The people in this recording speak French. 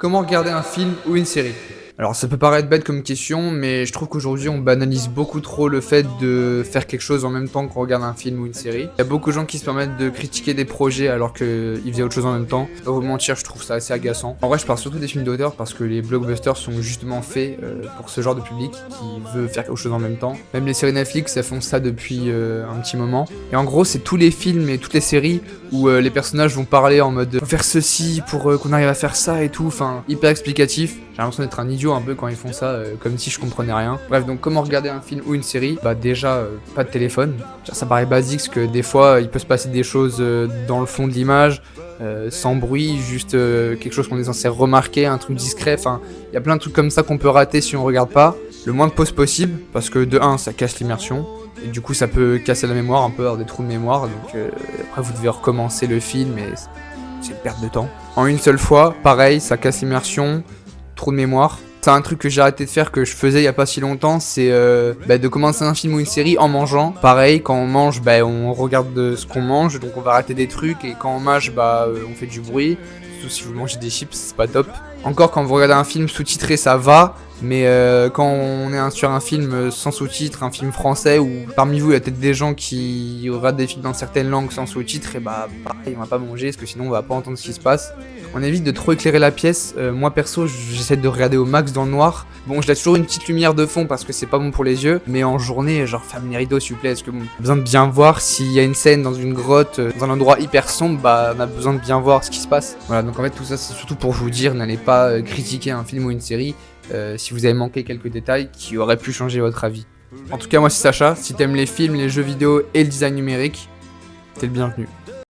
Comment regarder un film ou une série? Alors ça peut paraître bête comme question, mais je trouve qu'aujourd'hui on banalise beaucoup trop le fait de faire quelque chose en même temps qu'on regarde un film ou une série. Il y a beaucoup de gens qui se permettent de critiquer des projets alors qu'ils faisaient autre chose en même temps. Pas vous mentir, je trouve ça assez agaçant. En vrai, je parle surtout des films d'auteur parce que les blockbusters sont justement faits pour ce genre de public qui veut faire quelque chose en même temps. Même les séries Netflix, elles font ça depuis un petit moment. Et en gros, c'est tous les films et toutes les séries où les personnages vont parler en mode faut faire ceci pour qu'on arrive à faire ça et tout, enfin hyper explicatif. J'ai l'impression d'être un idiot un peu quand ils font ça, comme si je comprenais rien. Bref, donc comment regarder un film ou une série? Bah déjà, pas de téléphone. Ça paraît basique parce que des fois il peut se passer des choses dans le fond de l'image, sans bruit, juste quelque chose qu'on est censé remarquer, un truc discret, enfin il y a plein de trucs comme ça qu'on peut rater si on regarde pas. Le moins de pauses possible, parce que de 1 ça casse l'immersion. Et du coup ça peut casser la mémoire, un peu avoir des trous de mémoire, donc après vous devez recommencer le film et c'est une perte de temps. En une seule fois, pareil, ça casse l'immersion, trou de mémoire. C'est un truc que j'ai arrêté de faire, que je faisais il y a pas si longtemps, c'est de commencer un film ou une série en mangeant. Pareil, quand on mange, on regarde ce qu'on mange, donc on va rater des trucs, et quand on mâche, on fait du bruit. Surtout si vous mangez des chips, c'est pas top. Encore quand vous regardez un film sous-titré, ça va, mais quand on est sur un film sans sous-titres, un film français, ou parmi vous il y a peut-être des gens qui regardent des films dans certaines langues sans sous-titres, et pareil, on va pas manger, parce que sinon on va pas entendre ce qui se passe. On évite de trop éclairer la pièce. Moi perso, j'essaie de regarder au max dans le noir. Bon, je laisse toujours une petite lumière de fond parce que c'est pas bon pour les yeux, mais en journée, genre ferme les rideaux s'il vous plaît, parce que bon, on a besoin de bien voir. S'il y a une scène dans une grotte, dans un endroit hyper sombre, on a besoin de bien voir ce qui se passe. Voilà, donc en fait tout ça c'est surtout pour vous dire, n'allez pas critiquer un film ou une série si vous avez manqué quelques détails qui auraient pu changer votre avis. En tout cas, moi c'est Sacha. Si t'aimes les films, les jeux vidéo et le design numérique, t'es le bienvenu.